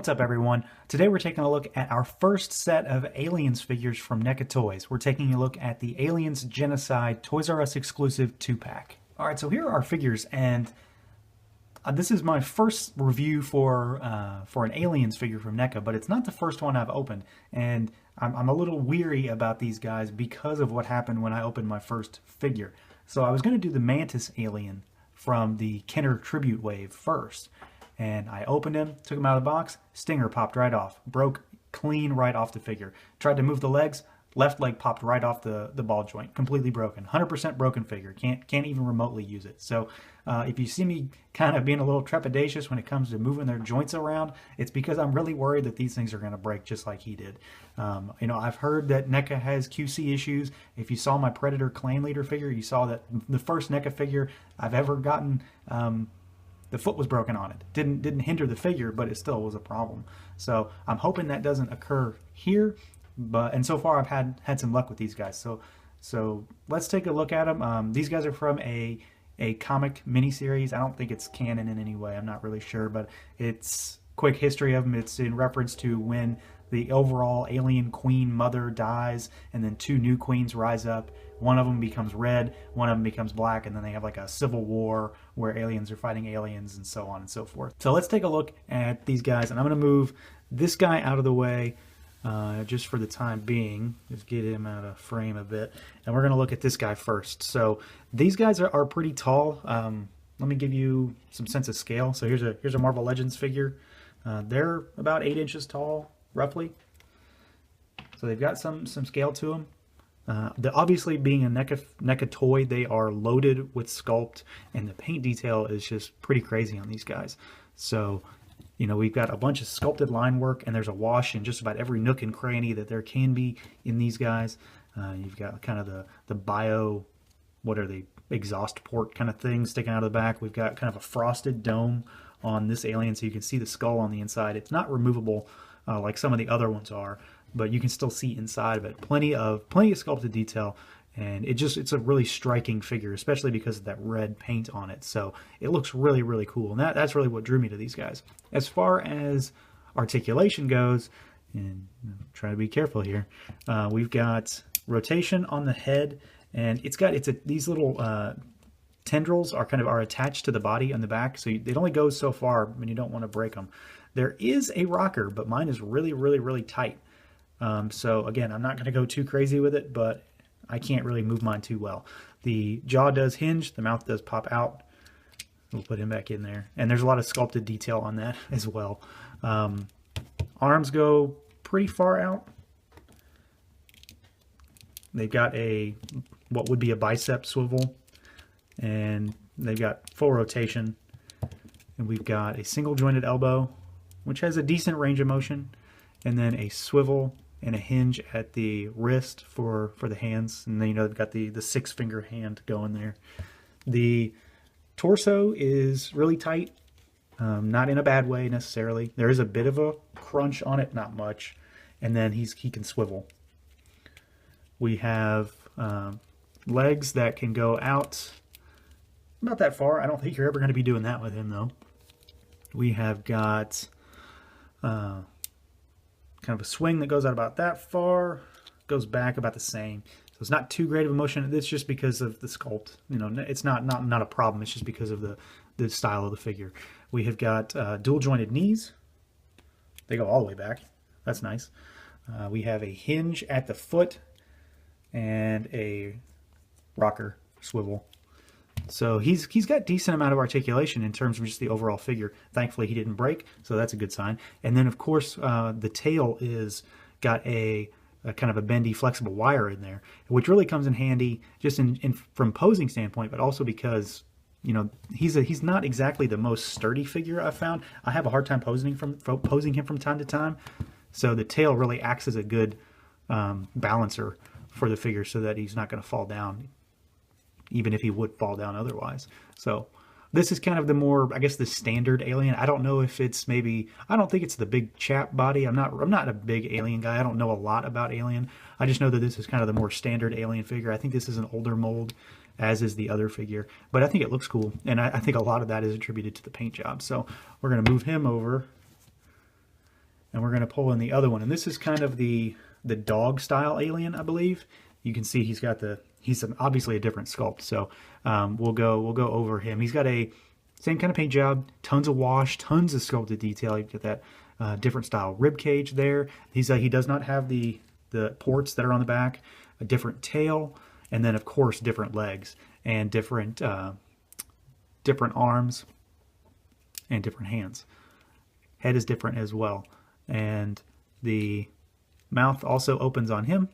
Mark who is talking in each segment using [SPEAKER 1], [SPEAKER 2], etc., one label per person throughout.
[SPEAKER 1] What's up, everyone? Today we're taking a look at our first set of Aliens figures from NECA Toys. We're taking a look at the Aliens Genocide Toys R Us exclusive 2-pack. Alright, so here are our figures, and this is my first review for an Aliens figure from NECA, but it's not the first one I've opened, and I'm a little weary about these guys because of what happened when I opened my first figure. So I was going to do the Mantis Alien from the Kenner Tribute Wave first. And I opened him, took him out of the box, stinger popped right off, broke clean right off the figure. Tried to move the legs, left leg popped right off the ball joint, completely broken. 100% broken figure, can't even remotely use it. So if you see me kind of being a little trepidatious when it comes to moving their joints around, it's because I'm really worried that these things are going to break just like he did. You know, I've heard that NECA has QC issues. If you saw my Predator Clan Leader figure, you saw that the first NECA figure I've ever gotten, the foot was broken on it. Didn't hinder the figure, but it still was a problem. So I'm hoping that doesn't occur here. And so far I've had some luck with these guys. So let's take a look at them. These guys are from a comic miniseries. I don't think it's canon in any way. I'm not really sure, but it's quick history of them. It's in reference to when the overall alien queen mother dies, and then two new queens rise up. One of them becomes red, one of them becomes black, and then they have like a civil war where aliens are fighting aliens and so on and so forth. So let's take a look at these guys, and I'm going to move this guy out of the way just for the time being. Just get him out of frame a bit, and we're going to look at this guy first. So these guys are pretty tall. Let me give you some sense of scale. So here's a Marvel Legends figure. They're about 8 inches tall, roughly. So they've got some scale to them. Obviously, being a NECA toy, they are loaded with sculpt, and the paint detail is just pretty crazy on these guys. So, you know, we've got a bunch of sculpted line work, and there's a wash in just about every nook and cranny that there can be in these guys. You've got kind of the bio, what are they, exhaust port kind of thing sticking out of the back. We've got kind of a frosted dome on this alien, so you can see the skull on the inside. It's not removable like some of the other ones are, but you can still see inside of it. Plenty of sculpted detail, and it's a really striking figure, especially because of that red paint on it. So it looks really, really cool, and that's really what drew me to these guys. As far as articulation goes, and I'm trying to be careful here, we've got rotation on the head, and these little tendrils are attached to the body on the back, so it only goes so far, and you don't want to break them. There is a rocker, but mine is really, really, really tight. So again, I'm not going to go too crazy with it, but I can't really move mine too well. The jaw does hinge, the mouth does pop out. We'll put him back in there. And there's a lot of sculpted detail on that as well. Arms go pretty far out. They've got what would be a bicep swivel, and they've got full rotation. And we've got a single jointed elbow, which has a decent range of motion, and then a swivel and a hinge at the wrist for the hands, and then, you know, they've got the 6-finger hand going there. The torso is really tight, not in a bad way necessarily. There is a bit of a crunch on it, not much, and then he can swivel. We have legs that can go out about that far. I don't think you're ever going to be doing that with him, though. We have got kind of a swing that goes out about that far, goes back about the same. So it's not too great of a motion. It's just because of the sculpt. You know, it's not a problem. It's just because of the style of the figure. We have got dual jointed knees. They go all the way back. That's nice. We have a hinge at the foot and a rocker swivel. So he's got decent amount of articulation in terms of just the overall figure. Thankfully, he didn't break, so that's a good sign. And then, of course, the tail got a kind of a bendy, flexible wire in there, which really comes in handy just from posing standpoint, but also because, you know, he's not exactly the most sturdy figure I've found. I have a hard time posing him from time to time, so the tail really acts as a good balancer for the figure, so that he's not going to fall down, even if he would fall down otherwise. So this is kind of the more, I guess, the standard alien. I don't know if it's I don't think it's the big chap body. I'm not a big alien guy. I don't know a lot about Alien. I just know that this is kind of the more standard alien figure. I think this is an older mold, as is the other figure, but I think it looks cool, and I think a lot of that is attributed to the paint job. So we're going to move him over and we're going to pull in the other one. And this is kind of the dog style alien, I believe. You can see he's obviously a different sculpt. So we'll go over him. He's got a same kind of paint job, tons of wash, tons of sculpted detail. You get that different style rib cage there. He does not have the ports that are on the back, a different tail, and then of course different legs and different arms and different hands. Head is different as well, and the mouth also opens on him,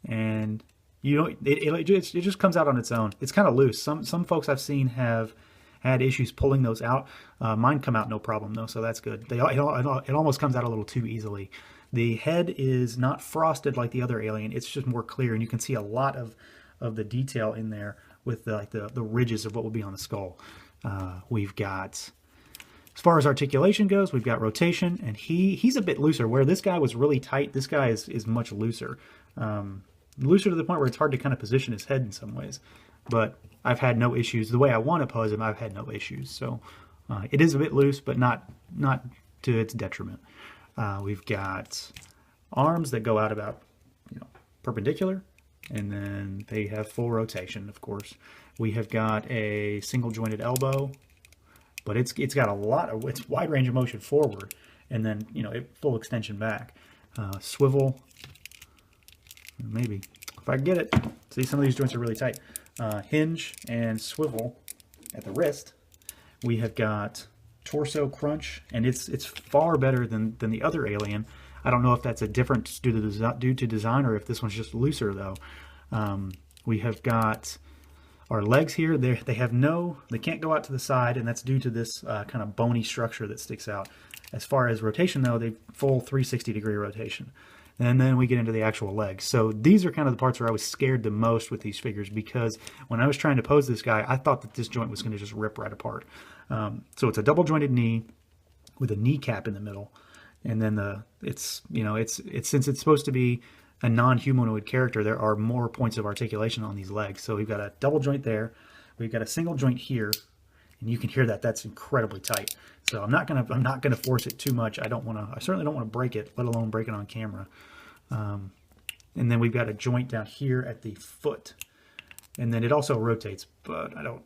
[SPEAKER 1] and it just comes out on its own. It's kind of loose. Some folks I've seen have had issues pulling those out. Mine come out no problem though, so that's good. It almost comes out a little too easily. The head is not frosted like the other alien. It's just more clear, and you can see a lot of the detail in there with the ridges of what would be on the skull. We've got, as far as articulation goes, we've got rotation, and he's a bit looser. Where this guy was really tight, this guy is much looser. Looser to the point where it's hard to kind of position his head in some ways. But I've had no issues. The way I want to pose him, I've had no issues. So it is a bit loose, but not to its detriment. We've got arms that go out about perpendicular, and then they have full rotation, of course. We have got a single jointed elbow, but it's got it's wide range of motion forward, and then full extension back. Swivel, maybe if I can get it. See, some of these joints are really tight. Hinge and swivel at the wrist. We have got torso crunch, and it's far better than the other alien. I don't know if that's a difference due to design, or if this one's just looser though. We have got our legs here. They can't go out to the side, and that's due to this kind of bony structure that sticks out. As far as rotation though, they full 360-degree rotation. And then we get into the actual legs. So these are kind of the parts where I was scared the most with these figures, because when I was trying to pose this guy, I thought that this joint was going to just rip right apart. So it's a double jointed knee with a kneecap in the middle, and then since it's supposed to be a non-humanoid character, there are more points of articulation on these legs. So we've got a double joint there, we've got a single joint here, and you can hear that's incredibly tight. So I'm not gonna force it too much. I certainly don't want to break it, let alone break it on camera. And then we've got a joint down here at the foot, and then it also rotates, but I don't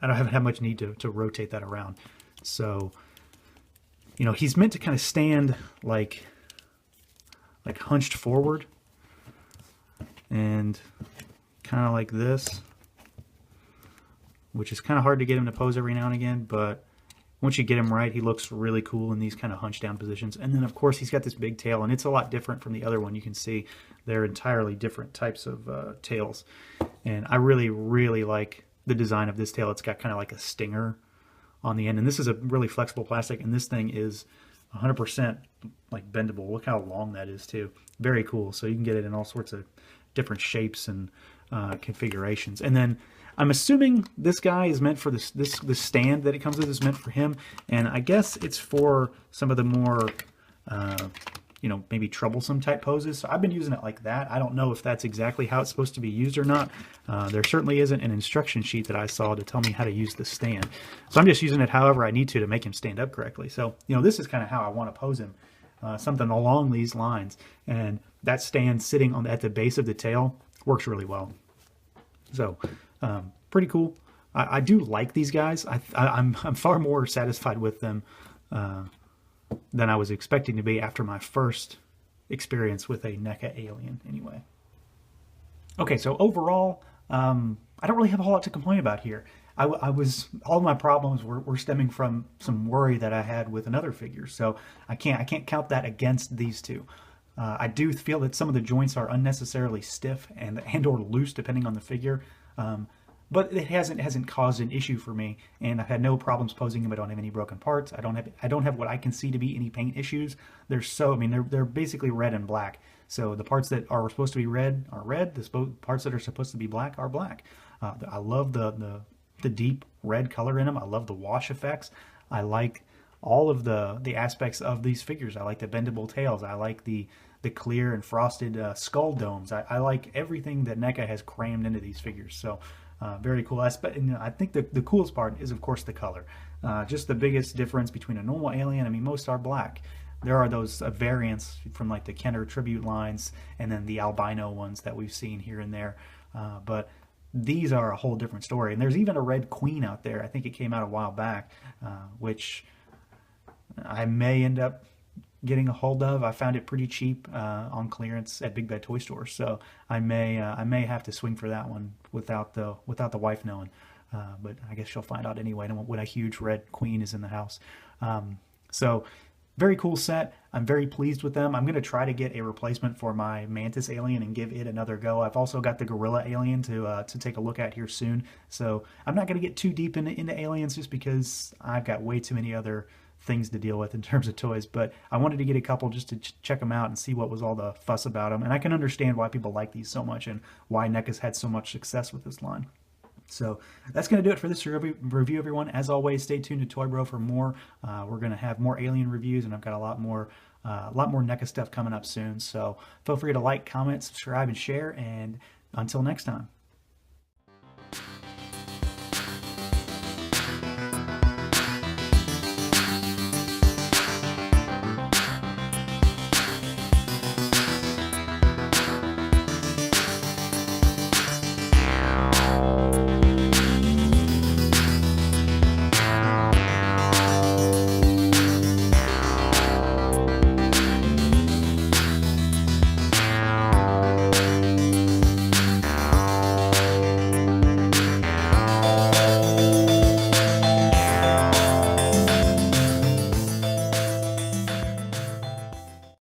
[SPEAKER 1] have much need to rotate that around. So he's meant to kind of stand like hunched forward, and kind of like this, which is kind of hard to get him to pose every now and again, but once you get him right, he looks really cool in these kind of hunched down positions. And then of course he's got this big tail, and it's a lot different from the other one. You can see they're entirely different types of tails, and I really, really like the design of this tail. It's got kind of like a stinger on the end, and this is a really flexible plastic, and this thing is 100% like bendable. Look how long that is too. Very cool. So you can get it in all sorts of different shapes and configurations. And then I'm assuming this guy is meant for this stand that it comes with is meant for him, and I guess it's for some of the more maybe troublesome type poses. So I've been using it like that. I don't know if that's exactly how it's supposed to be used or not. There certainly isn't an instruction sheet that I saw to tell me how to use the stand. So I'm just using it however I need to make him stand up correctly. So this is kind of how I want to pose him, something along these lines. And that stand sitting at the base of the tail works really well. So pretty cool. I do like these guys. I'm far more satisfied with them than I was expecting to be after my first experience with a NECA alien anyway. Okay, so overall, I don't really have a whole lot to complain about here. All of my problems were stemming from some worry that I had with another figure, so I can't count that against these two. I do feel that some of the joints are unnecessarily stiff and or loose depending on the figure. But it hasn't caused an issue for me, and I've had no problems posing them. I don't have any broken parts. I don't have what I can see to be any paint issues. They're basically red and black. So the parts that are supposed to be red are red. The parts that are supposed to be black are black. I love the deep red color in them. I love the wash effects. I like all of the aspects of these figures. I like the bendable tails. I like the clear and frosted skull domes. I like everything that NECA has crammed into these figures. So. Very cool aspect. And I think the coolest part is, of course, the color. Just the biggest difference between a normal alien. Most are black. there are those variants from like the Kenner tribute lines and then the albino ones that we've seen here and there. But these are a whole different story. And there's even a red queen out there. I think it came out a while back, which I may end up getting a hold of. I found it pretty cheap on clearance at Big Bad Toy Store, so I may have to swing for that one without the wife knowing. But I guess she'll find out anyway when a huge red queen is in the house. So very cool set. I'm very pleased with them. I'm going to try to get a replacement for my Mantis alien and give it another go. I've also got the Gorilla alien to take a look at here soon. So I'm not going to get too deep into aliens just because I've got way too many other things to deal with in terms of toys. But I wanted to get a couple just to check them out and see what was all the fuss about them. And I can understand why people like these so much and why NECA's had so much success with this line. So that's going to do it for this review, everyone. As always, stay tuned to Toy Bro for more. We're going to have more alien reviews, and I've got a lot more NECA stuff coming up soon. So feel free to like, comment, subscribe, and share. And until next time.